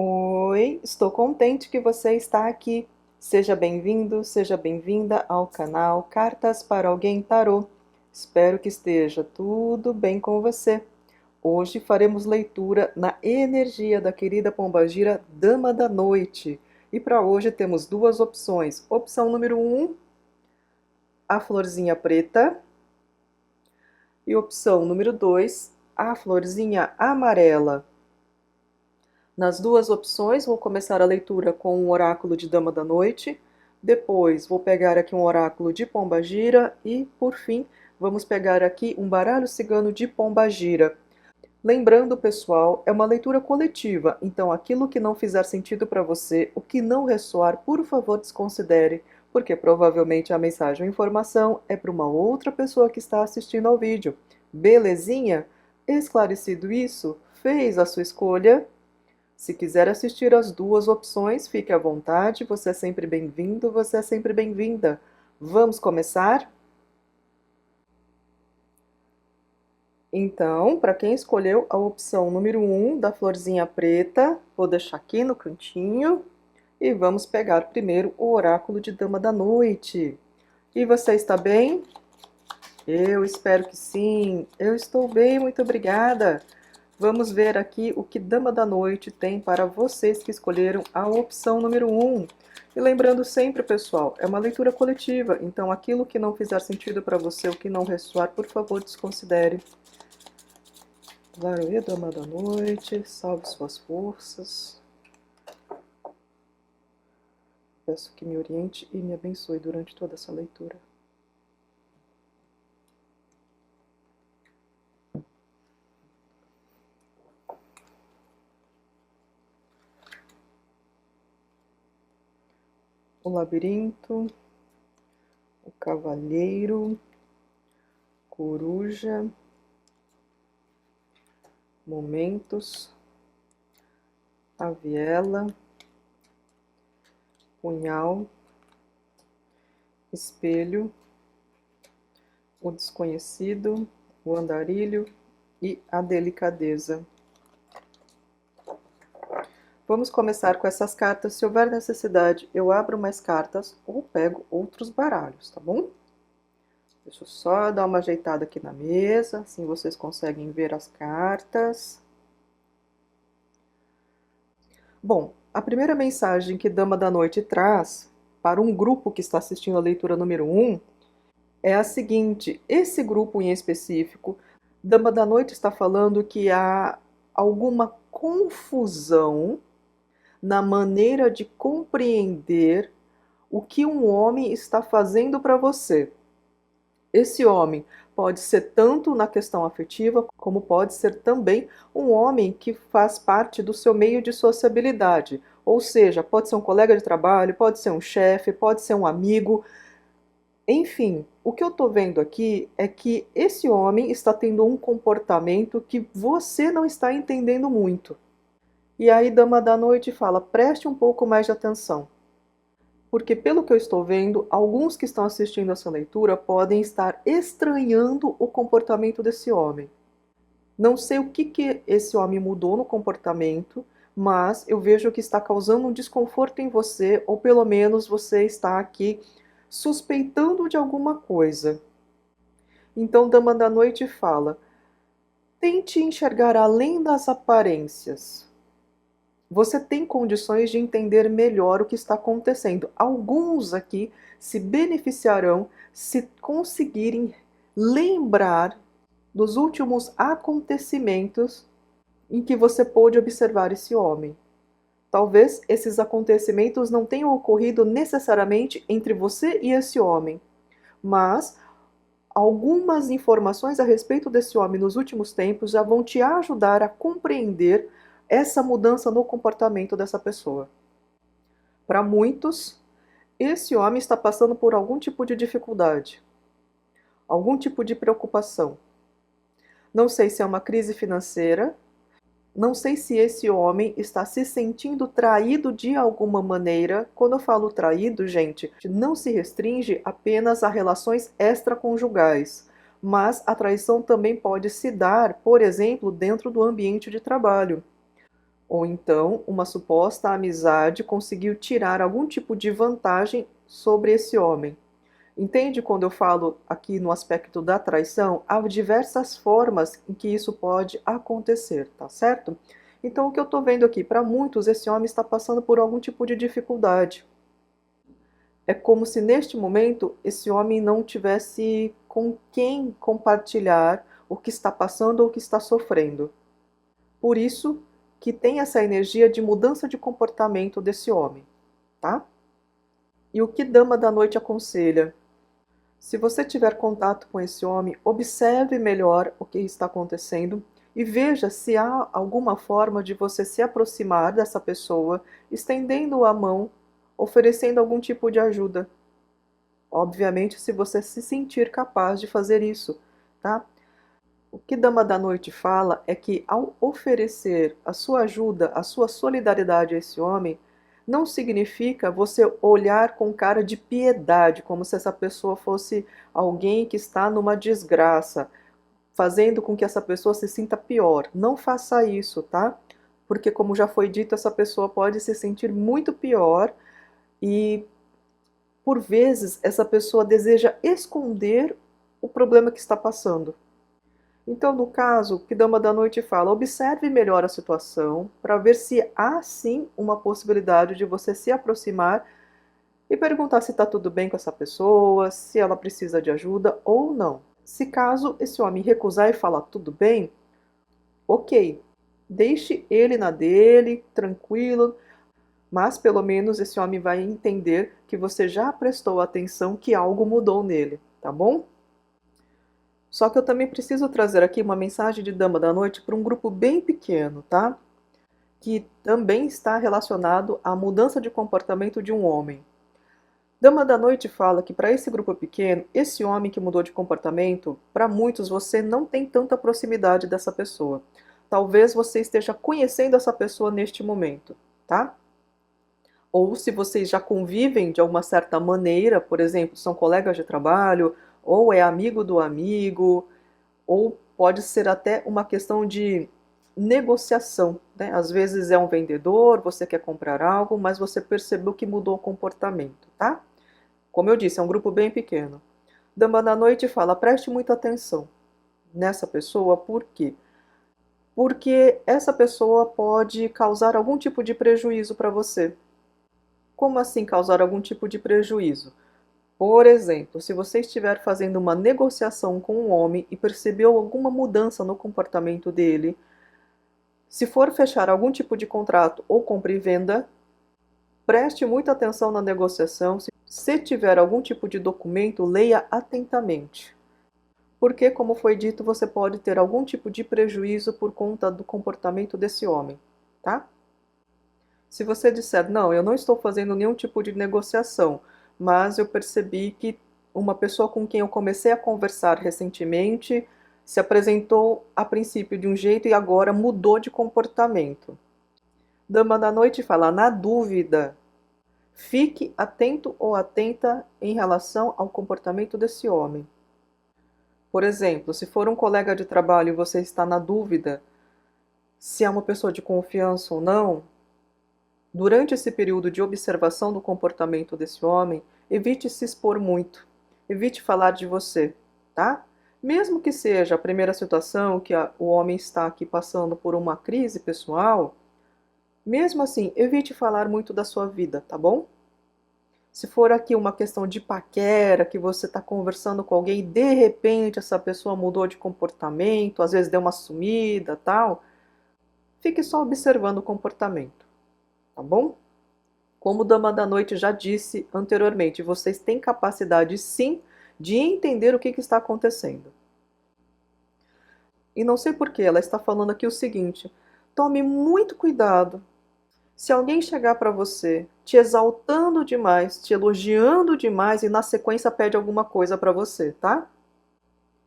Oi, estou contente que você está aqui. Seja bem-vindo, seja bem-vinda ao canal Cartas para Alguém Tarô. Espero que esteja tudo bem com você. Hoje faremos leitura na energia da querida pombagira Dama da Noite. E para hoje temos duas opções. Opção número 1, a florzinha preta. E opção número 2, a florzinha amarela. Nas duas opções, vou começar a leitura com um oráculo de Dama da Noite, depois vou pegar aqui um oráculo de Pombagira e, por fim, vamos pegar aqui um baralho cigano de Pombagira. Lembrando, pessoal, é uma leitura coletiva, então aquilo que não fizer sentido para você, o que não ressoar, por favor, desconsidere, porque provavelmente a mensagem ou informação é para uma outra pessoa que está assistindo ao vídeo. Belezinha? Esclarecido isso? Fez a sua escolha? Se quiser assistir as duas opções, fique à vontade, você é sempre bem-vindo, você é sempre bem-vinda. Vamos começar? Então, para quem escolheu a opção número 1 da florzinha preta, vou deixar aqui no cantinho e vamos pegar primeiro o oráculo de Dama da Noite. E você está bem? Eu espero que sim. Eu estou bem, muito obrigada. Vamos ver aqui o que Dama da Noite tem para vocês que escolheram a opção número 1. E lembrando sempre, pessoal, é uma leitura coletiva, então aquilo que não fizer sentido para você, o que não ressoar, por favor, desconsidere. Varoê, Dama da Noite, salve suas forças. Peço que me oriente e me abençoe durante toda essa leitura. O labirinto, o cavalheiro, coruja, momentos, a viela, punhal, espelho, o desconhecido, o andarilho e a delicadeza. Vamos começar com essas cartas. Se houver necessidade, eu abro mais cartas ou pego outros baralhos, tá bom? Deixa eu só dar uma ajeitada aqui na mesa, assim vocês conseguem ver as cartas. Bom, a primeira mensagem que Dama da Noite traz para um grupo que está assistindo a leitura número 1 é a seguinte: esse grupo em específico, Dama da Noite está falando que há alguma confusão na maneira de compreender o que um homem está fazendo para você. Esse homem pode ser tanto na questão afetiva, como pode ser também um homem que faz parte do seu meio de sociabilidade. Ou seja, pode ser um colega de trabalho, pode ser um chefe, pode ser um amigo. Enfim, o que eu estou vendo aqui é que esse homem está tendo um comportamento que você não está entendendo muito. E aí, Dama da Noite fala: preste um pouco mais de atenção. Porque, pelo que eu estou vendo, alguns que estão assistindo essa leitura podem estar estranhando o comportamento desse homem. Não sei o que esse homem mudou no comportamento, mas eu vejo que está causando um desconforto em você, ou pelo menos você está aqui suspeitando de alguma coisa. Então, Dama da Noite fala: tente enxergar além das aparências. Você tem condições de entender melhor o que está acontecendo. Alguns aqui se beneficiarão se conseguirem lembrar dos últimos acontecimentos em que você pôde observar esse homem. Talvez esses acontecimentos não tenham ocorrido necessariamente entre você e esse homem, mas algumas informações a respeito desse homem nos últimos tempos já vão te ajudar a compreender essa mudança no comportamento dessa pessoa. Para muitos, esse homem está passando por algum tipo de dificuldade, algum tipo de preocupação. Não sei se é uma crise financeira, não sei se esse homem está se sentindo traído de alguma maneira. Quando eu falo traído, gente, não se restringe apenas a relações extraconjugais, mas a traição também pode se dar, por exemplo, dentro do ambiente de trabalho. Ou então, uma suposta amizade conseguiu tirar algum tipo de vantagem sobre esse homem. Entende quando eu falo aqui no aspecto da traição? Há diversas formas em que isso pode acontecer, tá certo? Então, o que eu estou vendo aqui, para muitos, esse homem está passando por algum tipo de dificuldade. É como se neste momento esse homem não tivesse com quem compartilhar o que está passando ou o que está sofrendo. Por isso que tem essa energia de mudança de comportamento desse homem, tá? E o que Dama da Noite aconselha? Se você tiver contato com esse homem, observe melhor o que está acontecendo e veja se há alguma forma de você se aproximar dessa pessoa, estendendo a mão, oferecendo algum tipo de ajuda. Obviamente, se você se sentir capaz de fazer isso, tá? O que Dama da Noite fala é que ao oferecer a sua ajuda, a sua solidariedade a esse homem, não significa você olhar com cara de piedade, como se essa pessoa fosse alguém que está numa desgraça, fazendo com que essa pessoa se sinta pior. Não faça isso, tá? Porque, como já foi dito, essa pessoa pode se sentir muito pior e, por vezes, essa pessoa deseja esconder o problema que está passando. Então, no caso, o que Dama da Noite fala, observe melhor a situação para ver se há sim uma possibilidade de você se aproximar e perguntar se está tudo bem com essa pessoa, se ela precisa de ajuda ou não. Se caso esse homem recusar e falar tudo bem, ok, deixe ele na dele, tranquilo, mas pelo menos esse homem vai entender que você já prestou atenção, que algo mudou nele, tá bom? Só que eu também preciso trazer aqui uma mensagem de Dama da Noite para um grupo bem pequeno, tá? Que também está relacionado à mudança de comportamento de um homem. Dama da Noite fala que para esse grupo pequeno, esse homem que mudou de comportamento, para muitos você não tem tanta proximidade dessa pessoa. Talvez você esteja conhecendo essa pessoa neste momento, tá? Ou se vocês já convivem de alguma certa maneira, por exemplo, são colegas de trabalho, ou é amigo do amigo, ou pode ser até uma questão de negociação, né? Às vezes é um vendedor, você quer comprar algo, mas você percebeu que mudou o comportamento, tá? Como eu disse, é um grupo bem pequeno. Dama da Noite fala, preste muita atenção nessa pessoa, por quê? Porque essa pessoa pode causar algum tipo de prejuízo para você. Como assim causar algum tipo de prejuízo? Por exemplo, se você estiver fazendo uma negociação com um homem e percebeu alguma mudança no comportamento dele, se for fechar algum tipo de contrato ou compra e venda, preste muita atenção na negociação. Se tiver algum tipo de documento, leia atentamente. Porque, como foi dito, você pode ter algum tipo de prejuízo por conta do comportamento desse homem, tá? Se você disser, não, eu não estou fazendo nenhum tipo de negociação, mas eu percebi que uma pessoa com quem eu comecei a conversar recentemente se apresentou a princípio de um jeito e agora mudou de comportamento. Dama da Noite fala, na dúvida, fique atento ou atenta em relação ao comportamento desse homem. Por exemplo, se for um colega de trabalho e você está na dúvida se é uma pessoa de confiança ou não, durante esse período de observação do comportamento desse homem, evite se expor muito, evite falar de você, tá? Mesmo que seja a primeira situação que o homem está aqui passando por uma crise pessoal, mesmo assim, evite falar muito da sua vida, tá bom? Se for aqui uma questão de paquera, que você está conversando com alguém e de repente essa pessoa mudou de comportamento, às vezes deu uma sumida, tal, fique só observando o comportamento, tá bom? Como Dama da Noite já disse anteriormente, vocês têm capacidade sim de entender o que está acontecendo. E não sei por que ela está falando aqui o seguinte: tome muito cuidado. Se alguém chegar para você te exaltando demais, te elogiando demais e na sequência pede alguma coisa para você, tá?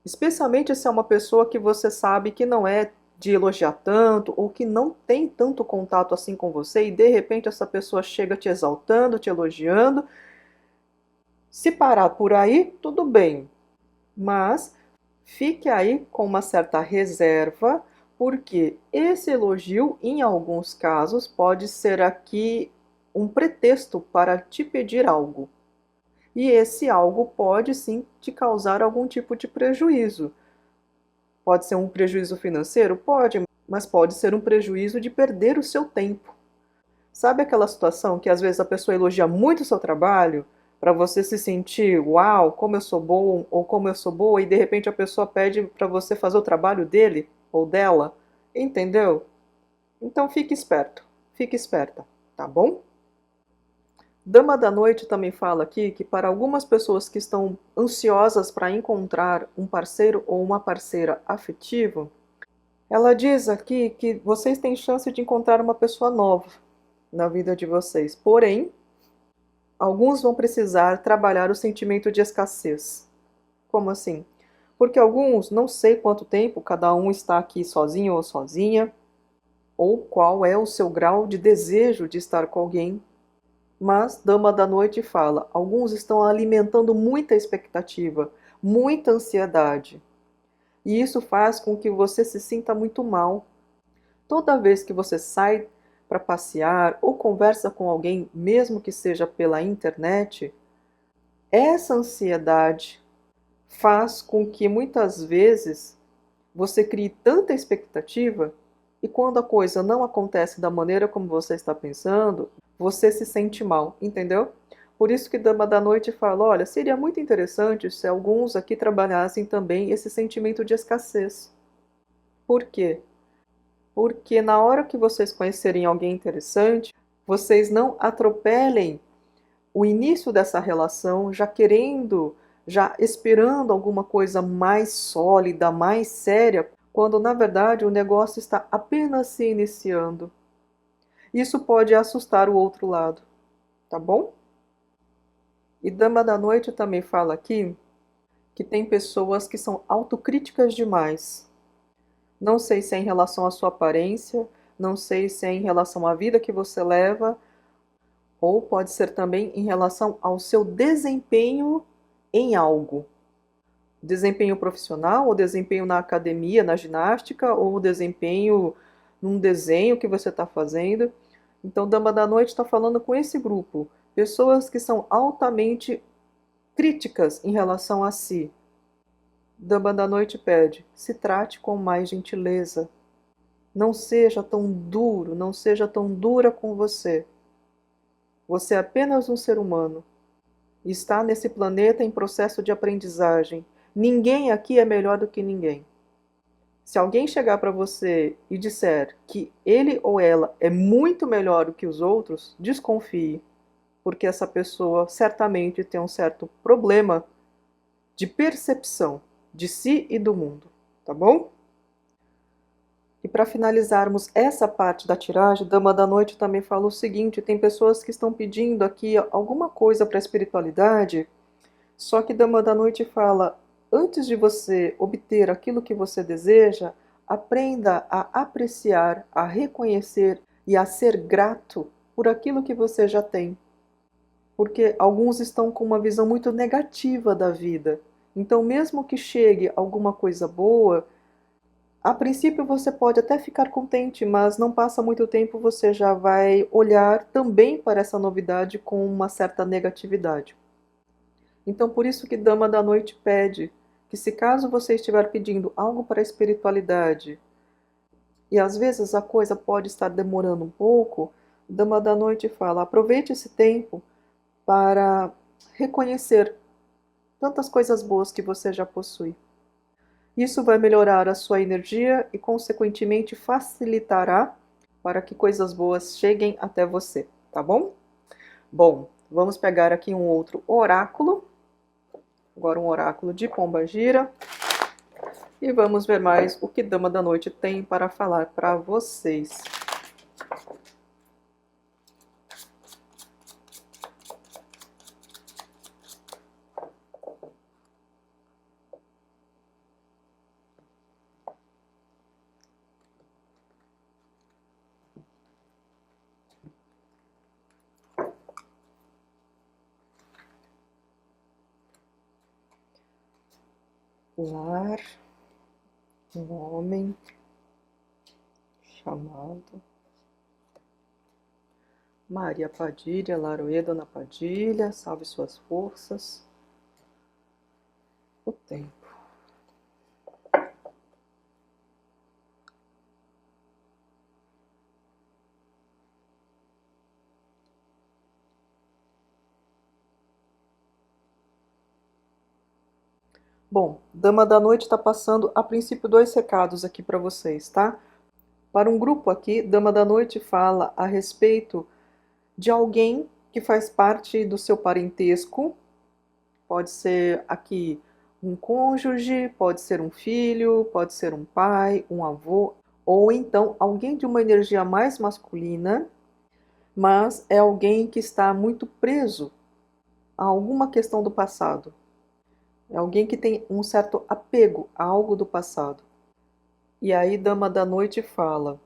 Especialmente se é uma pessoa que você sabe que não é de elogiar tanto ou que não tem tanto contato assim com você e de repente essa pessoa chega te exaltando, te elogiando. Se parar por aí, tudo bem, mas fique aí com uma certa reserva, Porque esse elogio, em alguns casos, pode ser aqui um pretexto para te pedir algo. E esse algo pode sim te causar algum tipo de prejuízo. Pode ser um prejuízo financeiro? Pode, mas pode ser um prejuízo de perder o seu tempo. Sabe aquela situação que às vezes a pessoa elogia muito o seu trabalho, para você se sentir, uau, como eu sou bom ou como eu sou boa, e de repente a pessoa pede para você fazer o trabalho dele ou dela? Entendeu? Então fique esperta, tá bom? Dama da Noite também fala aqui que para algumas pessoas que estão ansiosas para encontrar um parceiro ou uma parceira afetiva, ela diz aqui que vocês têm chance de encontrar uma pessoa nova na vida de vocês. Porém, alguns vão precisar trabalhar o sentimento de escassez. Como assim? Porque alguns, não sei quanto tempo cada um está aqui sozinho ou sozinha, ou qual é o seu grau de desejo de estar com alguém. Mas Dama da Noite fala, alguns estão alimentando muita expectativa, muita ansiedade. E isso faz com que você se sinta muito mal. Toda vez que você sai para passear ou conversa com alguém, mesmo que seja pela internet, essa ansiedade faz com que muitas vezes você crie tanta expectativa e quando a coisa não acontece da maneira como você está pensando, você se sente mal, entendeu? Por isso que Dama da Noite fala, olha, seria muito interessante se alguns aqui trabalhassem também esse sentimento de escassez. Por quê? Porque na hora que vocês conhecerem alguém interessante, vocês não atropelem o início dessa relação já querendo, já esperando alguma coisa mais sólida, mais séria, quando na verdade o negócio está apenas se iniciando. Isso pode assustar o outro lado, tá bom? E Dama da Noite também fala aqui que tem pessoas que são autocríticas demais. Não sei se é em relação à sua aparência, não sei se é em relação à vida que você leva, ou pode ser também em relação ao seu desempenho em algo. Desempenho profissional, ou desempenho na academia, na ginástica, ou desempenho num desenho que você está fazendo. Então, Dama da Noite está falando com esse grupo. Pessoas que são altamente críticas em relação a si. Dama da Noite pede, se trate com mais gentileza. Não seja tão duro, não seja tão dura com você. Você é apenas um ser humano. Está nesse planeta em processo de aprendizagem. Ninguém aqui é melhor do que ninguém. Se alguém chegar para você e disser que ele ou ela é muito melhor do que os outros, desconfie, porque essa pessoa certamente tem um certo problema de percepção de si e do mundo, tá bom? E para finalizarmos essa parte da tiragem, Dama da Noite também fala o seguinte: tem pessoas que estão pedindo aqui alguma coisa para a espiritualidade, só que Dama da Noite fala: antes de você obter aquilo que você deseja, aprenda a apreciar, a reconhecer e a ser grato por aquilo que você já tem. Porque alguns estão com uma visão muito negativa da vida. Então, mesmo que chegue alguma coisa boa, a princípio você pode até ficar contente, mas não passa muito tempo você já vai olhar também para essa novidade com uma certa negatividade. Então, por isso que Dama da Noite pede que, se caso você estiver pedindo algo para a espiritualidade, e às vezes a coisa pode estar demorando um pouco, Dama da Noite fala: aproveite esse tempo para reconhecer tantas coisas boas que você já possui. Isso vai melhorar a sua energia e, consequentemente, facilitará para que coisas boas cheguem até você, tá bom? Bom, vamos pegar aqui um outro oráculo. Agora um oráculo de Pombagira. E vamos ver mais o que Dama da Noite tem para falar para vocês. Lar, um homem, Amado. Maria Padilha, Laroê, Dona Padilha, salve suas forças. O tempo. Bom, Dama da Noite está passando a princípio 2 recados aqui para vocês, tá? Para um grupo aqui, Dama da Noite fala a respeito de alguém que faz parte do seu parentesco. Pode ser aqui um cônjuge, pode ser um filho, pode ser um pai, um avô, ou então alguém de uma energia mais masculina, mas é alguém que está muito preso a alguma questão do passado. É alguém que tem um certo apego a algo do passado. E aí, Dama da Noite fala: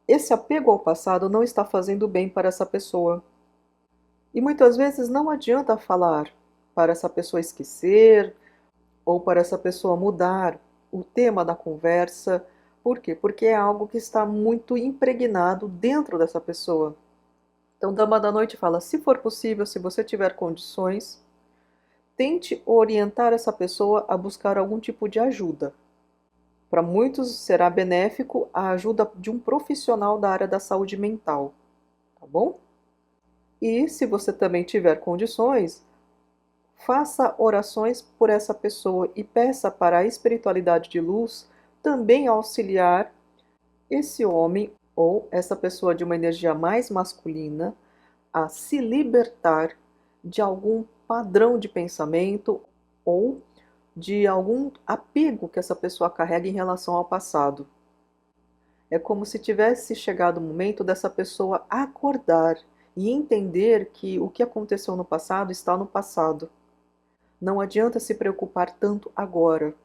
esse apego ao passado não está fazendo bem para essa pessoa. E muitas vezes não adianta falar para essa pessoa esquecer ou para essa pessoa mudar o tema da conversa. Por quê? Porque é algo que está muito impregnado dentro dessa pessoa. Então, Dama da Noite fala: se for possível, se você tiver condições, tente orientar essa pessoa a buscar algum tipo de ajuda. Para muitos será benéfico a ajuda de um profissional da área da saúde mental, tá bom? E se você também tiver condições, faça orações por essa pessoa e peça para a espiritualidade de luz também auxiliar esse homem ou essa pessoa de uma energia mais masculina a se libertar de algum padrão de pensamento ou de algum apego que essa pessoa carrega em relação ao passado. É como se tivesse chegado o momento dessa pessoa acordar e entender que o que aconteceu no passado está no passado. Não adianta se preocupar tanto agora.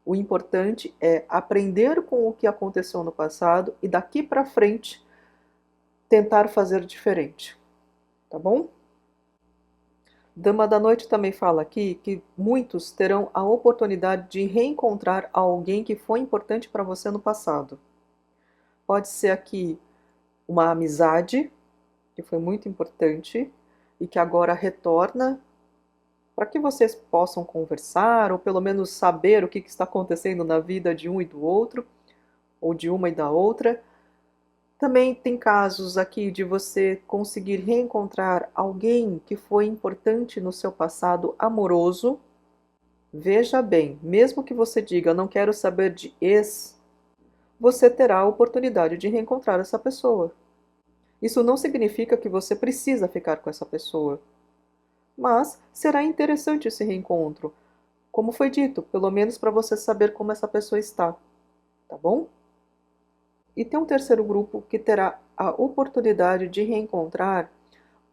O importante é aprender com o que aconteceu no passado e daqui para frente tentar fazer diferente. Tá bom? Dama da Noite também fala aqui que muitos terão a oportunidade de reencontrar alguém que foi importante para você no passado. Pode ser aqui uma amizade que foi muito importante e que agora retorna para que vocês possam conversar ou pelo menos saber o que está acontecendo na vida de um e do outro, ou de uma e da outra. Também tem casos aqui de você conseguir reencontrar alguém que foi importante no seu passado amoroso. Veja bem, mesmo que você diga não quero saber de ex, você terá a oportunidade de reencontrar essa pessoa. Isso não significa que você precisa ficar com essa pessoa, mas será interessante esse reencontro, como foi dito, pelo menos para você saber como essa pessoa está, tá bom? E tem um terceiro grupo que terá a oportunidade de reencontrar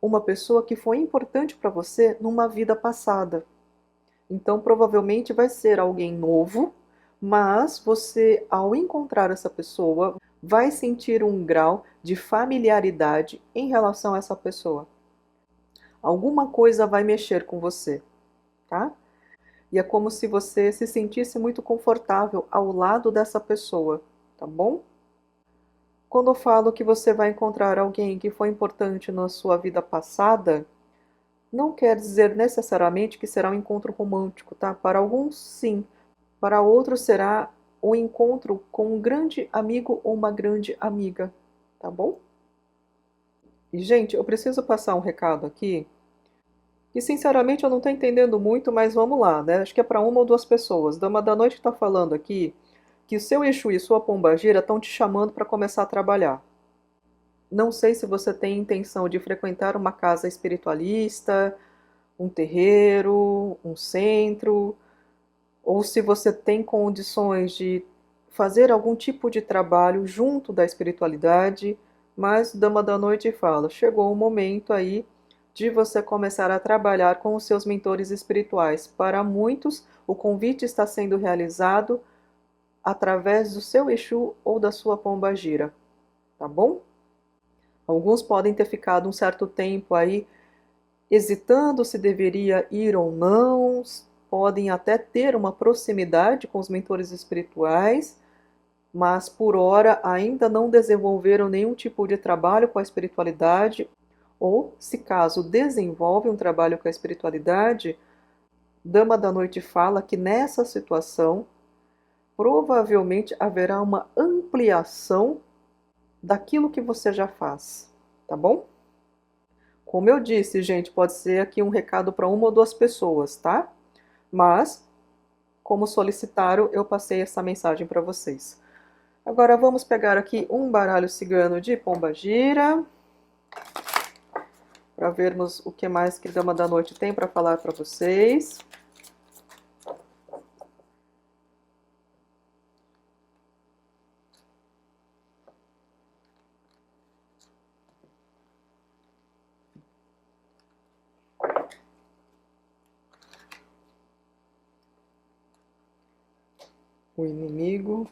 uma pessoa que foi importante para você numa vida passada. Então, provavelmente vai ser alguém novo, mas você, ao encontrar essa pessoa, vai sentir um grau de familiaridade em relação a essa pessoa. Alguma coisa vai mexer com você, tá? E é como se você se sentisse muito confortável ao lado dessa pessoa, tá bom? Quando eu falo que você vai encontrar alguém que foi importante na sua vida passada, não quer dizer necessariamente que será um encontro romântico, tá? Para alguns, sim. Para outros, será o encontro com um grande amigo ou uma grande amiga, tá bom? E, gente, eu preciso passar um recado aqui, que sinceramente eu não estou entendendo muito, mas vamos lá, né? Acho que é para uma ou duas pessoas. Dama da Noite está falando aqui que o seu Exu e sua pombagira estão te chamando para começar a trabalhar. Não sei se você tem intenção de frequentar uma casa espiritualista, um terreiro, um centro, ou se você tem condições de fazer algum tipo de trabalho junto da espiritualidade, mas Dama da Noite fala, chegou o momento aí de você começar a trabalhar com os seus mentores espirituais. Para muitos, o convite está sendo realizado através do seu Exu ou da sua pombagira, tá bom? Alguns podem ter ficado um certo tempo aí hesitando se deveria ir ou não, podem até ter uma proximidade com os mentores espirituais, mas por hora ainda não desenvolveram nenhum tipo de trabalho com a espiritualidade, ou, se caso desenvolve um trabalho com a espiritualidade, Dama da Noite fala que nessa situação provavelmente haverá uma ampliação daquilo que você já faz, tá bom? Como eu disse, gente, pode ser aqui um recado para uma ou duas pessoas, tá? Mas, como solicitaram, eu passei essa mensagem para vocês. Agora vamos pegar aqui um baralho cigano de Pombagira, para vermos o que mais que Dama da Noite tem para falar para vocês. O inimigo,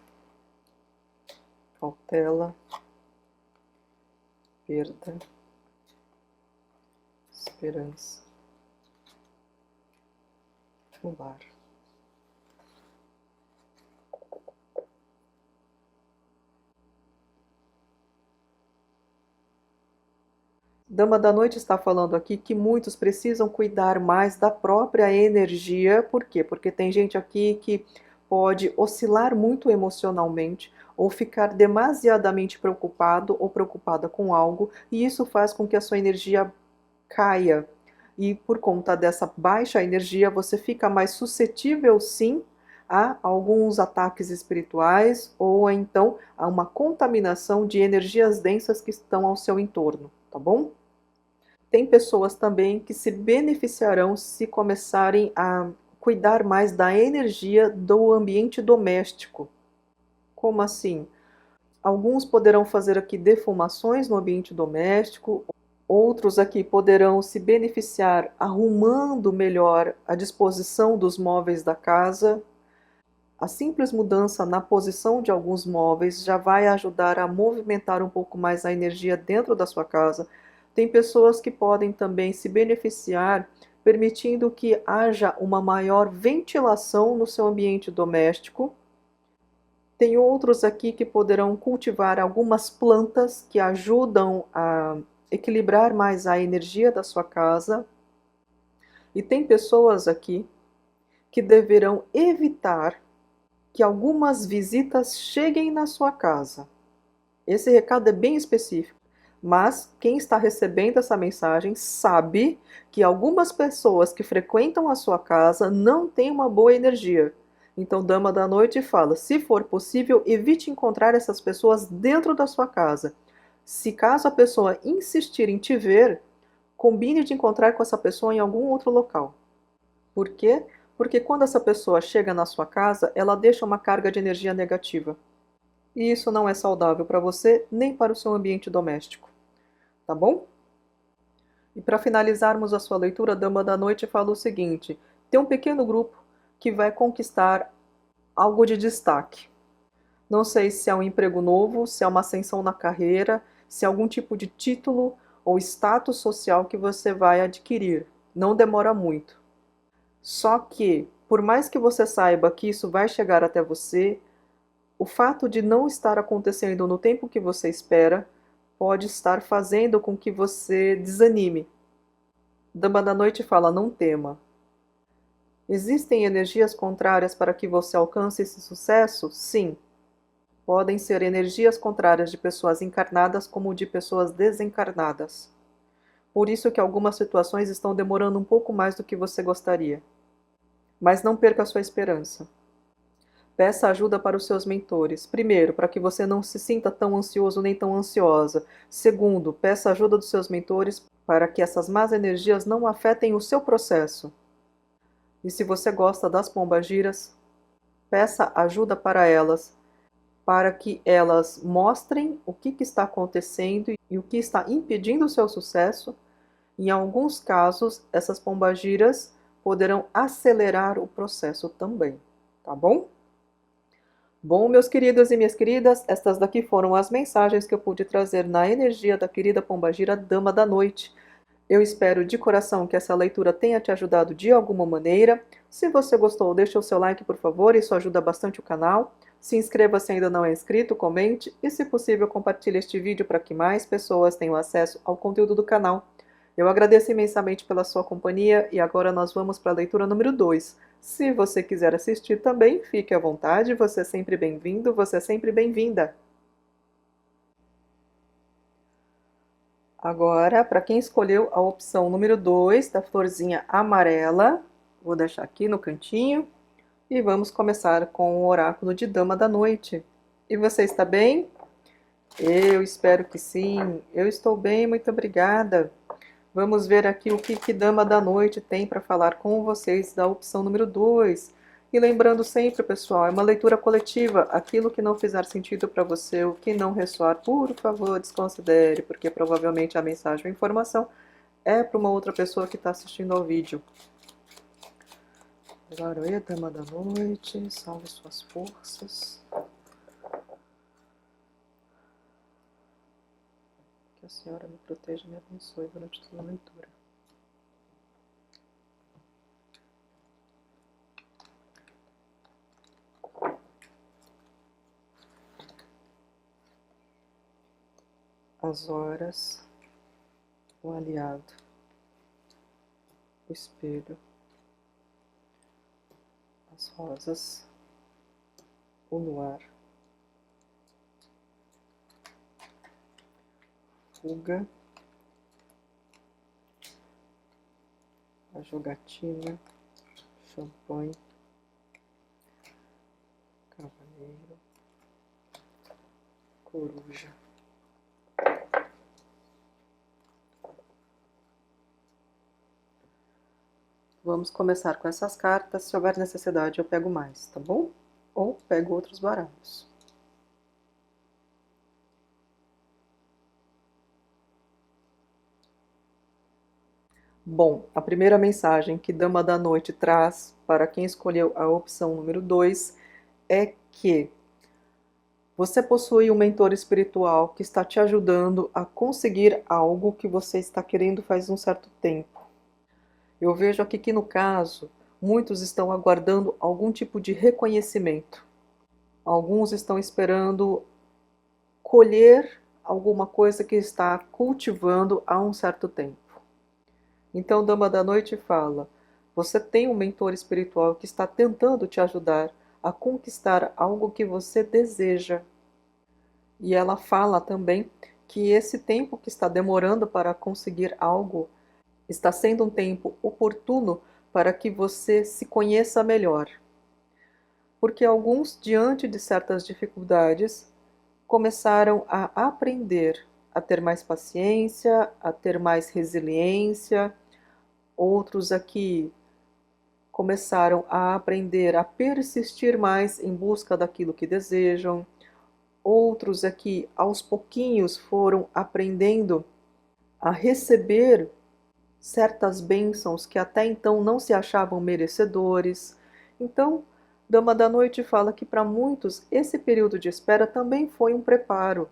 cautela, perda, esperança, o lar. Dama da Noite está falando aqui que muitos precisam cuidar mais da própria energia. Por quê? Porque tem gente aqui que pode oscilar muito emocionalmente ou ficar demasiadamente preocupado ou preocupada com algo, e isso faz com que a sua energia caia. E por conta dessa baixa energia, você fica mais suscetível, sim, a alguns ataques espirituais ou então a uma contaminação de energias densas que estão ao seu entorno, tá bom? Tem pessoas também que se beneficiarão se começarem a cuidar mais da energia do ambiente doméstico. Como assim? Alguns poderão fazer aqui defumações no ambiente doméstico, outros aqui poderão se beneficiar arrumando melhor a disposição dos móveis da casa. A simples mudança na posição de alguns móveis já vai ajudar a movimentar um pouco mais a energia dentro da sua casa. Tem pessoas que podem também se beneficiar permitindo que haja uma maior ventilação no seu ambiente doméstico. Tem outros aqui que poderão cultivar algumas plantas que ajudam a equilibrar mais a energia da sua casa. E tem pessoas aqui que deverão evitar que algumas visitas cheguem na sua casa. Esse recado é bem específico, mas quem está recebendo essa mensagem sabe que algumas pessoas que frequentam a sua casa não têm uma boa energia. Então, Dama da Noite fala, se for possível, evite encontrar essas pessoas dentro da sua casa. Se caso a pessoa insistir em te ver, combine de encontrar com essa pessoa em algum outro local. Por quê? Porque quando essa pessoa chega na sua casa, ela deixa uma carga de energia negativa. E isso não é saudável para você, nem para o seu ambiente doméstico. Tá bom? E para finalizarmos a sua leitura, a Dama da Noite fala o seguinte: tem um pequeno grupo que vai conquistar algo de destaque. Não sei se é um emprego novo, se é uma ascensão na carreira, se é algum tipo de título ou status social que você vai adquirir. Não demora muito. Só que, por mais que você saiba que isso vai chegar até você, o fato de não estar acontecendo no tempo que você espera pode estar fazendo com que você desanime. Dama da Noite fala, não tema. Existem energias contrárias para que você alcance esse sucesso? Sim. Podem ser energias contrárias de pessoas encarnadas como de pessoas desencarnadas. Por isso que algumas situações estão demorando um pouco mais do que você gostaria. Mas não perca a sua esperança. Peça ajuda para os seus mentores. Primeiro, para que você não se sinta tão ansioso nem tão ansiosa. Segundo, peça ajuda dos seus mentores para que essas más energias não afetem o seu processo. E se você gosta das pombagiras, peça ajuda para que elas mostrem o que está acontecendo e o que está impedindo o seu sucesso. Em alguns casos, essas pombagiras poderão acelerar o processo também, tá bom? Bom, meus queridos e minhas queridas, estas daqui foram as mensagens que eu pude trazer na energia da querida pombagira Dama da Noite. Eu espero de coração que essa leitura tenha te ajudado de alguma maneira. Se você gostou, deixa o seu like, por favor, isso ajuda bastante o canal. Se inscreva se ainda não é inscrito, comente e, se possível, compartilhe este vídeo para que mais pessoas tenham acesso ao conteúdo do canal. Eu agradeço imensamente pela sua companhia e agora nós vamos para a leitura número 2. Se você quiser assistir também, fique à vontade, você é sempre bem-vindo, você é sempre bem-vinda. Agora, para quem escolheu a opção número 2, da florzinha amarela, vou deixar aqui no cantinho e vamos começar com o oráculo de Dama da Noite. E você está bem? Eu espero que sim. Eu estou bem, muito obrigada. Vamos ver aqui o que Dama da Noite tem para falar com vocês da opção número 2. E lembrando sempre, pessoal, é uma leitura coletiva. Aquilo que não fizer sentido para você, o que não ressoar, por favor, desconsidere, porque provavelmente a mensagem ou informação é para uma outra pessoa que está assistindo ao vídeo. Laroê, Dama da Noite, salve suas forças. Que a Senhora me proteja e me abençoe durante toda a leitura. As horas, o aliado, o espelho, as rosas, o luar, fuga, a jogatina, champanhe, cavaleiro, coruja. Vamos começar com essas cartas. Se houver necessidade, eu pego mais, tá bom? Ou pego outros baralhos. Bom, a primeira mensagem que Dama da Noite traz para quem escolheu a opção número 2 é que você possui um mentor espiritual que está te ajudando a conseguir algo que você está querendo faz um certo tempo. Eu vejo aqui que, no caso, muitos estão aguardando algum tipo de reconhecimento. Alguns estão esperando colher alguma coisa que está cultivando há um certo tempo. Então, Dama da Noite fala: você tem um mentor espiritual que está tentando te ajudar a conquistar algo que você deseja. E ela fala também que esse tempo que está demorando para conseguir algo está sendo um tempo oportuno para que você se conheça melhor. Porque alguns, diante de certas dificuldades, começaram a aprender a ter mais paciência, a ter mais resiliência. Outros aqui começaram a aprender a persistir mais em busca daquilo que desejam. Outros aqui, aos pouquinhos, foram aprendendo a receber certas bênçãos que até então não se achavam merecedores. Então, Dama da Noite fala que para muitos esse período de espera também foi um preparo.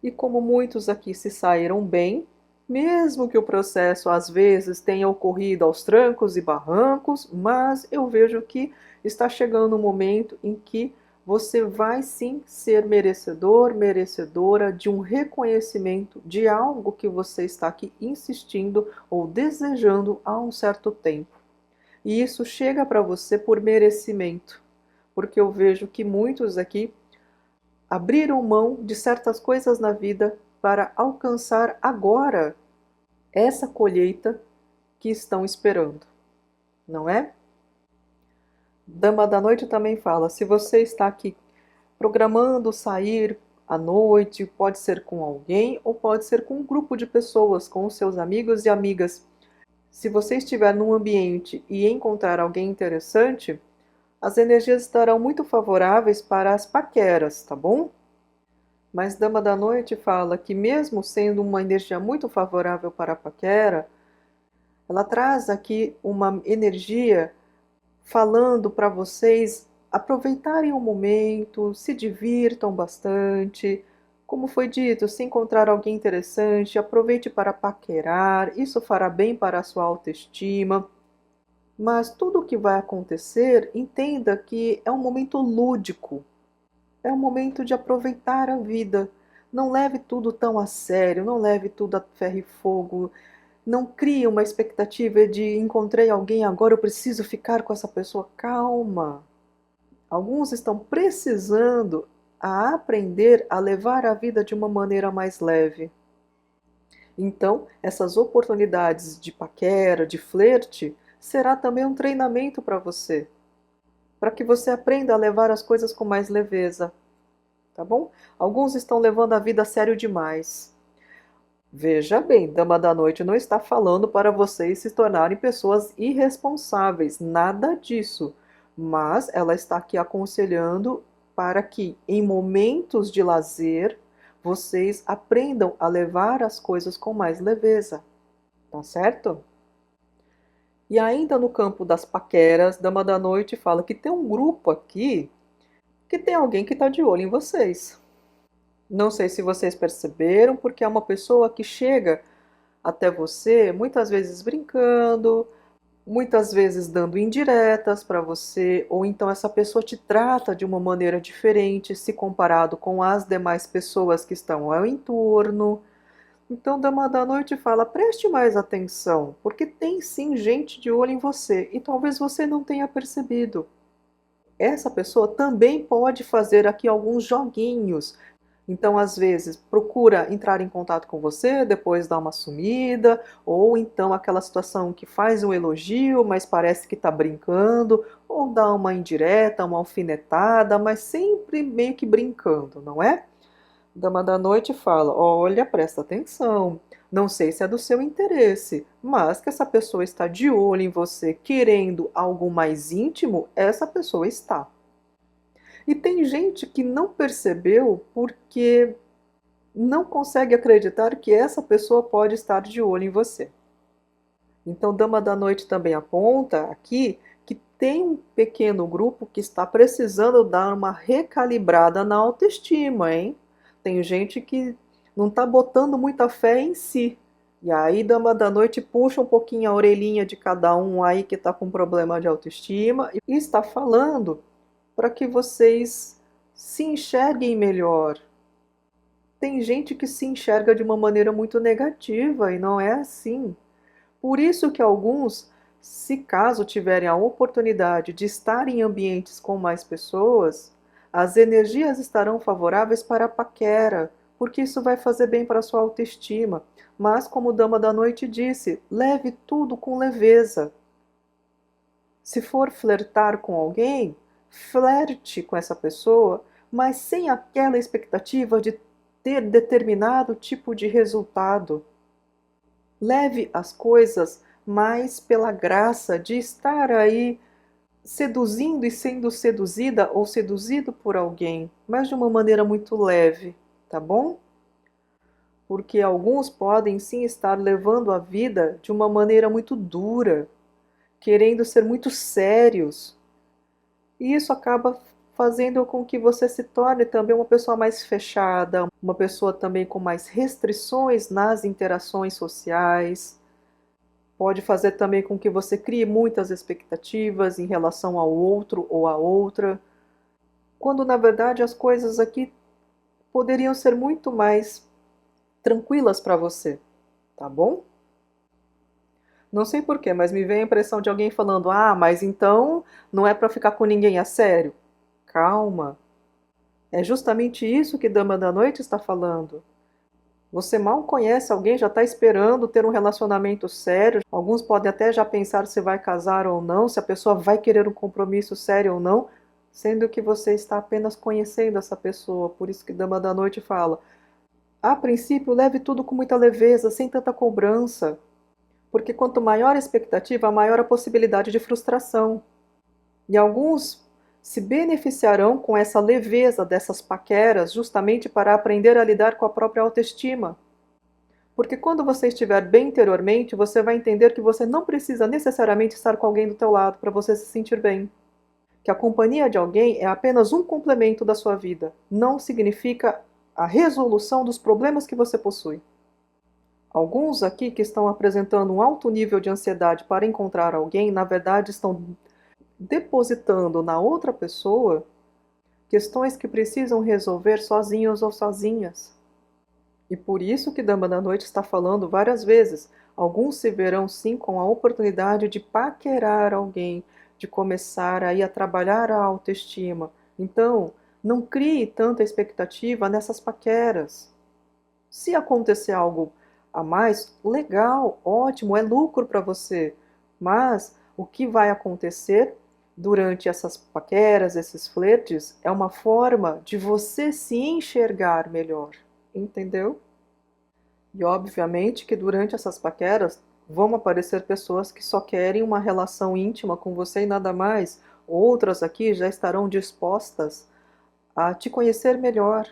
E como muitos aqui se saíram bem, mesmo que o processo às vezes tenha ocorrido aos trancos e barrancos, mas eu vejo que está chegando um momento em que você vai sim ser merecedor, merecedora de um reconhecimento de algo que você está aqui insistindo ou desejando há um certo tempo. E isso chega para você por merecimento, porque eu vejo que muitos aqui abriram mão de certas coisas na vida para alcançar agora essa colheita que estão esperando, não é? Dama da Noite também fala: se você está aqui programando sair à noite, pode ser com alguém ou pode ser com um grupo de pessoas, com os seus amigos e amigas. Se você estiver num ambiente e encontrar alguém interessante, as energias estarão muito favoráveis para as paqueras, tá bom? Mas Dama da Noite fala que, mesmo sendo uma energia muito favorável para a paquera, ela traz aqui uma energia falando para vocês aproveitarem o momento, se divirtam bastante. Como foi dito, se encontrar alguém interessante, aproveite para paquerar, isso fará bem para a sua autoestima. Mas tudo o que vai acontecer, entenda que é um momento lúdico. É o momento de aproveitar a vida. Não leve tudo tão a sério, não leve tudo a ferro e fogo. Não crie uma expectativa de encontrei alguém, agora eu preciso ficar com essa pessoa. Calma. Alguns estão precisando a aprender a levar a vida de uma maneira mais leve. Então, essas oportunidades de paquera, de flerte, será também um treinamento para que você aprenda a levar as coisas com mais leveza, tá bom? Alguns estão levando a vida a sério demais. Veja bem, Dama da Noite não está falando para vocês se tornarem pessoas irresponsáveis, nada disso. Mas ela está aqui aconselhando para que, em momentos de lazer, vocês aprendam a levar as coisas com mais leveza, tá certo? E ainda no campo das paqueras, Dama da Noite fala que tem um grupo aqui que tem alguém que está de olho em vocês. Não sei se vocês perceberam, porque é uma pessoa que chega até você, muitas vezes brincando, muitas vezes dando indiretas para você, ou então essa pessoa te trata de uma maneira diferente se comparado com as demais pessoas que estão ao entorno. Então, Dama da Noite fala: preste mais atenção, porque tem sim gente de olho em você e talvez você não tenha percebido. Essa pessoa também pode fazer aqui alguns joguinhos. Então, às vezes, procura entrar em contato com você, depois dá uma sumida, ou então aquela situação que faz um elogio, mas parece que está brincando, ou dá uma indireta, uma alfinetada, mas sempre meio que brincando, não é? Dama da Noite fala: olha, presta atenção. Não sei se é do seu interesse, mas que essa pessoa está de olho em você, querendo algo mais íntimo, essa pessoa está. E tem gente que não percebeu porque não consegue acreditar que essa pessoa pode estar de olho em você. Então, Dama da Noite também aponta aqui que tem um pequeno grupo que está precisando dar uma recalibrada na autoestima, hein? Tem gente que não está botando muita fé em si. E aí, Dama da Noite puxa um pouquinho a orelhinha de cada um aí que está com problema de autoestima e está falando para que vocês se enxerguem melhor. Tem gente que se enxerga de uma maneira muito negativa e não é assim. Por isso que alguns, se caso tiverem a oportunidade de estar em ambientes com mais pessoas, as energias estarão favoráveis para a paquera, porque isso vai fazer bem para a sua autoestima. Mas, como Dama da Noite disse, leve tudo com leveza. Se for flertar com alguém, flerte com essa pessoa, mas sem aquela expectativa de ter determinado tipo de resultado. Leve as coisas mais pela graça de estar aí seduzindo e sendo seduzida ou seduzido por alguém, mas de uma maneira muito leve, tá bom? Porque alguns podem sim estar levando a vida de uma maneira muito dura, querendo ser muito sérios, e isso acaba fazendo com que você se torne também uma pessoa mais fechada, uma pessoa também com mais restrições nas interações sociais. Pode fazer também com que você crie muitas expectativas em relação ao outro ou à outra, quando na verdade as coisas aqui poderiam ser muito mais tranquilas para você, tá bom? Não sei porquê, mas me vem a impressão de alguém falando: ah, mas então não é para ficar com ninguém a sério. Calma, é justamente isso que Dama da Noite está falando. Você mal conhece alguém, já está esperando ter um relacionamento sério. Alguns podem até já pensar se vai casar ou não, se a pessoa vai querer um compromisso sério ou não, sendo que você está apenas conhecendo essa pessoa. Por isso que Dama da Noite fala: a princípio, leve tudo com muita leveza, sem tanta cobrança, porque quanto maior a expectativa, maior a possibilidade de frustração. E alguns se beneficiarão com essa leveza dessas paqueras justamente para aprender a lidar com a própria autoestima. Porque quando você estiver bem interiormente, você vai entender que você não precisa necessariamente estar com alguém do teu lado para você se sentir bem. Que a companhia de alguém é apenas um complemento da sua vida, não significa a resolução dos problemas que você possui. Alguns aqui que estão apresentando um alto nível de ansiedade para encontrar alguém, na verdade estão depositando na outra pessoa questões que precisam resolver sozinhos ou sozinhas. E por isso que Dama da Noite está falando várias vezes. Alguns se verão sim com a oportunidade de paquerar alguém, de começar aí a trabalhar a autoestima. Então, não crie tanta expectativa nessas paqueras. Se acontecer algo a mais, legal, ótimo, é lucro para você. Mas o que vai acontecer durante essas paqueras, esses flertes, é uma forma de você se enxergar melhor. Entendeu? E obviamente que durante essas paqueras vão aparecer pessoas que só querem uma relação íntima com você e nada mais. Outras aqui já estarão dispostas a te conhecer melhor.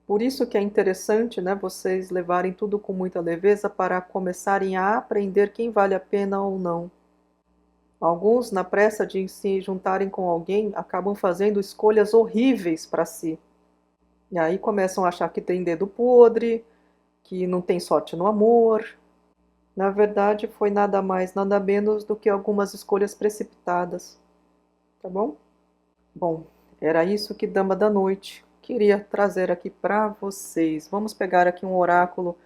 Por isso que é interessante, né, vocês levarem tudo com muita leveza para começarem a aprender quem vale a pena ou não. Alguns, na pressa de se juntarem com alguém, acabam fazendo escolhas horríveis para si. E aí começam a achar que tem dedo podre, que não tem sorte no amor. Na verdade, foi nada mais, nada menos do que algumas escolhas precipitadas. Tá bom? Bom, era isso que Dama da Noite queria trazer aqui para vocês. Vamos pegar aqui um oráculo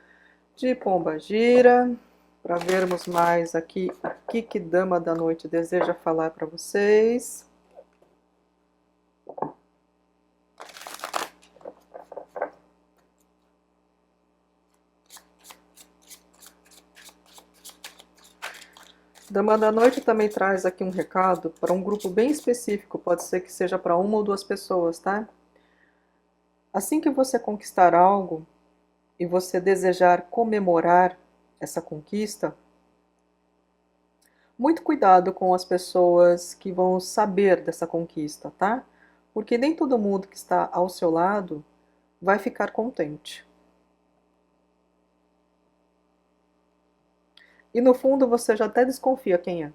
de Pombagira para vermos mais aqui o que Dama da Noite deseja falar para vocês. Dama da Noite também traz aqui um recado para um grupo bem específico, pode ser que seja para uma ou duas pessoas, tá? Assim que você conquistar algo e você desejar comemorar essa conquista, muito cuidado com as pessoas que vão saber dessa conquista, tá? Porque nem todo mundo que está ao seu lado vai ficar contente. E no fundo você já até desconfia quem é.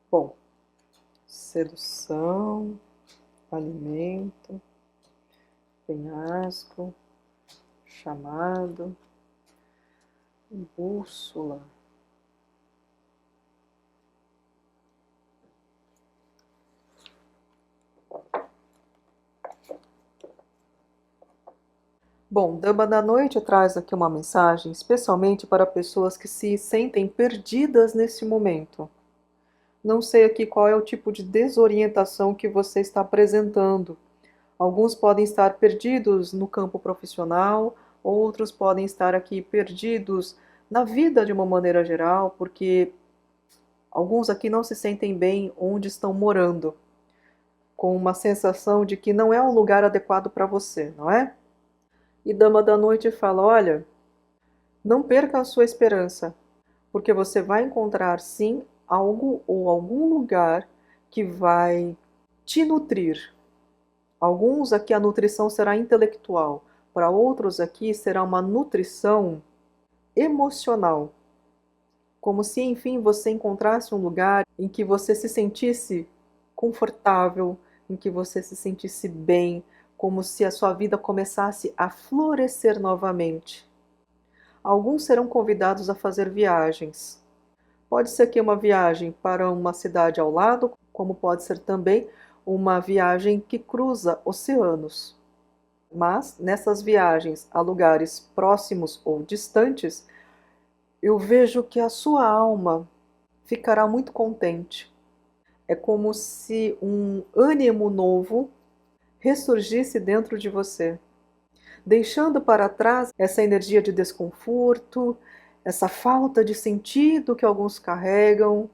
Bom, sedução, alimento, penhasco, chamado, bússola. Bom, Dama da Noite traz aqui uma mensagem especialmente para pessoas que se sentem perdidas nesse momento. Não sei aqui qual é o tipo de desorientação que você está apresentando. Alguns podem estar perdidos no campo profissional, outros podem estar aqui perdidos na vida de uma maneira geral, porque alguns aqui não se sentem bem onde estão morando, com uma sensação de que não é um lugar adequado para você, não é? E Dama da Noite fala: olha, não perca a sua esperança, porque você vai encontrar sim algo ou algum lugar que vai te nutrir. Alguns aqui a nutrição será intelectual, para outros aqui será uma nutrição emocional. Como se enfim você encontrasse um lugar em que você se sentisse confortável, em que você se sentisse bem, como se a sua vida começasse a florescer novamente. Alguns serão convidados a fazer viagens. Pode ser que uma viagem para uma cidade ao lado, como pode ser também uma viagem que cruza oceanos. Mas nessas viagens a lugares próximos ou distantes, eu vejo que a sua alma ficará muito contente. É como se um ânimo novo ressurgisse dentro de você, deixando para trás essa energia de desconforto, essa falta de sentido que alguns carregam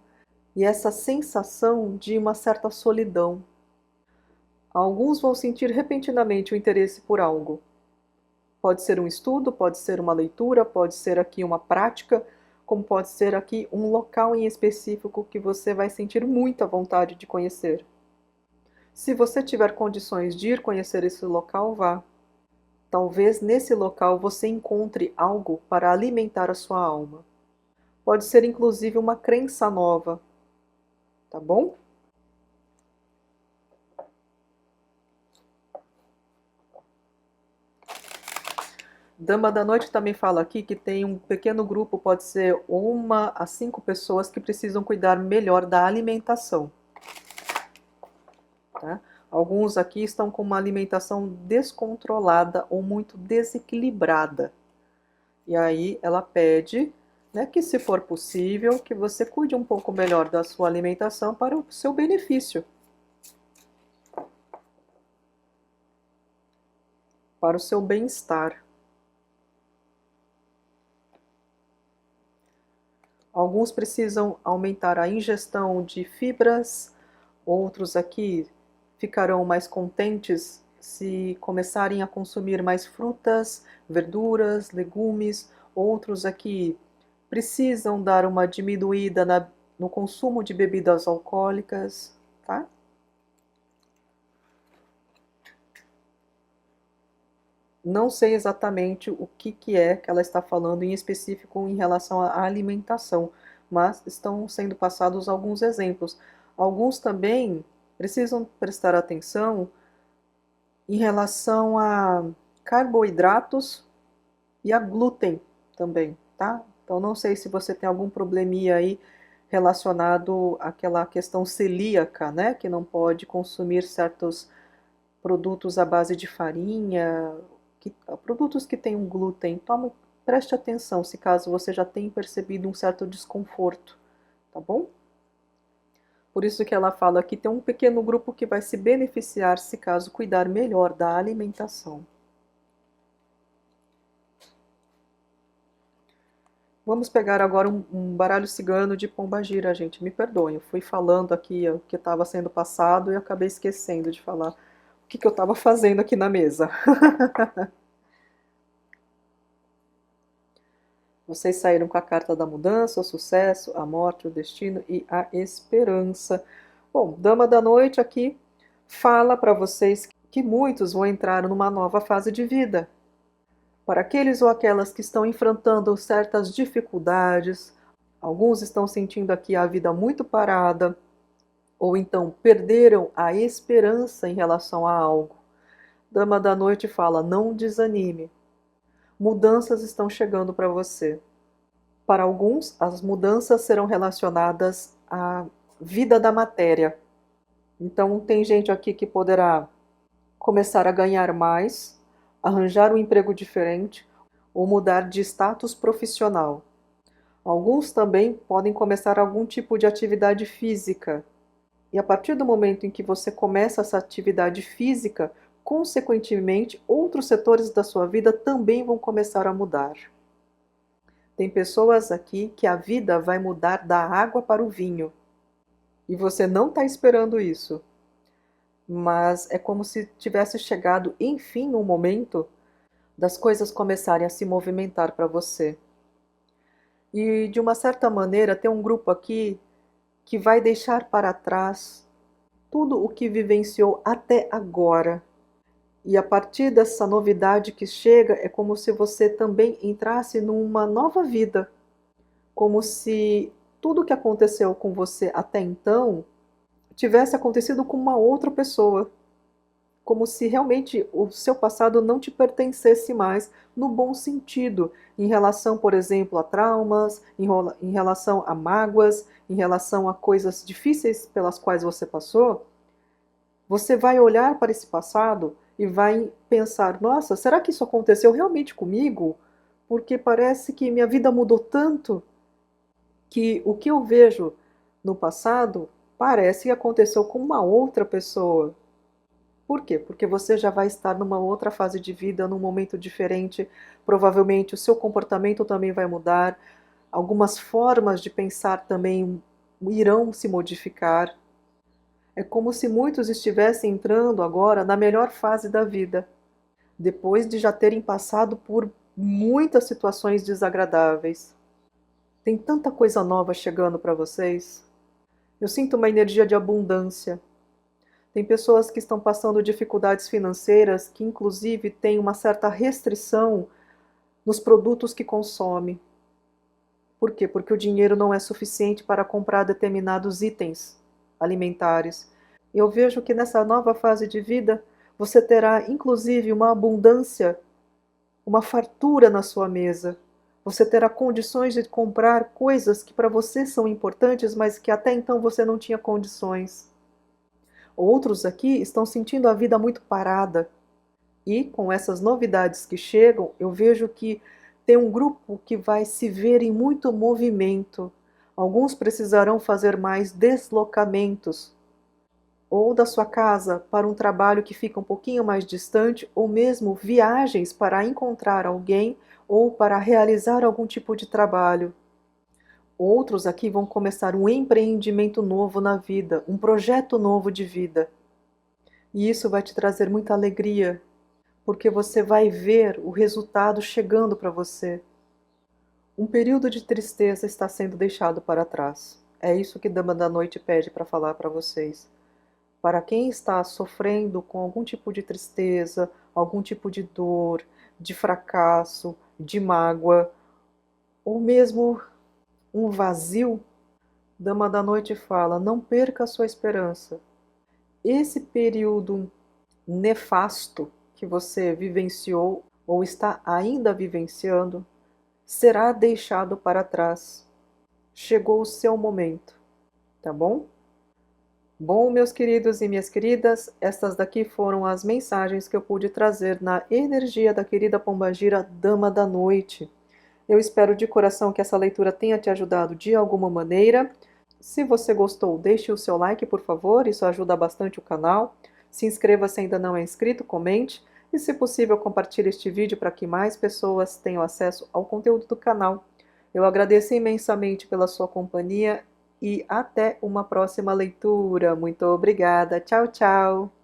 e essa sensação de uma certa solidão. Alguns vão sentir repentinamente o interesse por algo. Pode ser um estudo, pode ser uma leitura, pode ser aqui uma prática, como pode ser aqui um local em específico que você vai sentir muita vontade de conhecer. Se você tiver condições de ir conhecer esse local, vá. Talvez nesse local você encontre algo para alimentar a sua alma. Pode ser inclusive uma crença nova, tá bom? Dama da noite também fala aqui que tem um pequeno grupo, pode ser 1 a 5 pessoas que precisam cuidar melhor da alimentação, tá? Alguns aqui estão com uma alimentação descontrolada ou muito desequilibrada. E aí ela pede, né, que se for possível, que você cuide um pouco melhor da sua alimentação para o seu benefício, para o seu bem-estar. Alguns precisam aumentar a ingestão de fibras, outros aqui ficarão mais contentes se começarem a consumir mais frutas, verduras, legumes. Outros aqui precisam dar uma diminuída no consumo de bebidas alcoólicas, tá? Não sei exatamente o que é que ela está falando em específico em relação à alimentação, mas estão sendo passados alguns exemplos. Alguns também precisam prestar atenção em relação a carboidratos e a glúten também, tá? Então não sei se você tem algum probleminha aí relacionado àquela questão celíaca, né? Que não pode consumir certos produtos à base de farinha, produtos que tenham glúten. Preste atenção se caso você já tenha percebido um certo desconforto, tá bom? Por isso que ela fala que tem um pequeno grupo que vai se beneficiar se caso cuidar melhor da alimentação. Vamos pegar agora um baralho cigano de pombagira, gente. Me perdoem, eu fui falando aqui o que estava sendo passado e acabei esquecendo de falar o que eu estava fazendo aqui na mesa. Vocês saíram com a carta da mudança, o sucesso, a morte, o destino e a esperança. Bom, Dama da Noite aqui fala para vocês que muitos vão entrar numa nova fase de vida. Para aqueles ou aquelas que estão enfrentando certas dificuldades, alguns estão sentindo aqui a vida muito parada, ou então perderam a esperança em relação a algo. Dama da Noite fala: não desanime. Mudanças estão chegando para você. Para alguns, as mudanças serão relacionadas à vida da matéria. Então, tem gente aqui que poderá começar a ganhar mais, arranjar um emprego diferente ou mudar de status profissional. Alguns também podem começar algum tipo de atividade física. E a partir do momento em que você começa essa atividade física, consequentemente, outros setores da sua vida também vão começar a mudar. Tem pessoas aqui que a vida vai mudar da água para o vinho. E você não está esperando isso. Mas é como se tivesse chegado, enfim, um momento das coisas começarem a se movimentar para você. E, de uma certa maneira, tem um grupo aqui que vai deixar para trás tudo o que vivenciou até agora. E a partir dessa novidade que chega, é como se você também entrasse numa nova vida. Como se tudo o que aconteceu com você até então tivesse acontecido com uma outra pessoa. Como se realmente o seu passado não te pertencesse mais no bom sentido, em relação, por exemplo, a traumas, em relação a mágoas, em relação a coisas difíceis pelas quais você passou. Você vai olhar para esse passado e vai pensar: nossa, será que isso aconteceu realmente comigo? Porque parece que minha vida mudou tanto que o que eu vejo no passado parece que aconteceu com uma outra pessoa. Por quê? Porque você já vai estar numa outra fase de vida, num momento diferente. Provavelmente o seu comportamento também vai mudar. Algumas formas de pensar também irão se modificar. É como se muitos estivessem entrando agora na melhor fase da vida, depois de já terem passado por muitas situações desagradáveis. Tem tanta coisa nova chegando para vocês. Eu sinto uma energia de abundância. Tem pessoas que estão passando dificuldades financeiras, que inclusive têm uma certa restrição nos produtos que consomem. Por quê? Porque o dinheiro não é suficiente para comprar determinados itens alimentares. Eu vejo que nessa nova fase de vida, você terá inclusive uma abundância uma fartura na sua mesa. Você terá condições de comprar coisas que para você são importantes, mas que até então você não tinha condições. Outros aqui estão sentindo a vida muito parada. E com essas novidades que chegam, eu vejo que tem um grupo que vai se ver em muito movimento. Alguns precisarão fazer mais deslocamentos, ou da sua casa para um trabalho que fica um pouquinho mais distante, ou mesmo viagens para encontrar alguém ou para realizar algum tipo de trabalho. Outros aqui vão começar um empreendimento novo na vida, um projeto novo de vida. E isso vai te trazer muita alegria, porque você vai ver o resultado chegando para você. Um período de tristeza está sendo deixado para trás. É isso que Dama da Noite pede para falar para vocês. Para quem está sofrendo com algum tipo de tristeza, algum tipo de dor, de fracasso, de mágoa, ou mesmo um vazio, Dama da Noite fala: não perca a sua esperança. Esse período nefasto que você vivenciou ou está ainda vivenciando será deixado para trás. Chegou o seu momento, tá bom? Bom, meus queridos e minhas queridas, estas daqui foram as mensagens que eu pude trazer na energia da querida Pombagira, Dama da Noite. Eu espero de coração que essa leitura tenha te ajudado de alguma maneira. Se você gostou, deixe o seu like, por favor, isso ajuda bastante o canal. Se inscreva se ainda não é inscrito, comente e, se possível, compartilhe este vídeo para que mais pessoas tenham acesso ao conteúdo do canal. Eu agradeço imensamente pela sua companhia e até uma próxima leitura. Muito obrigada. Tchau, tchau.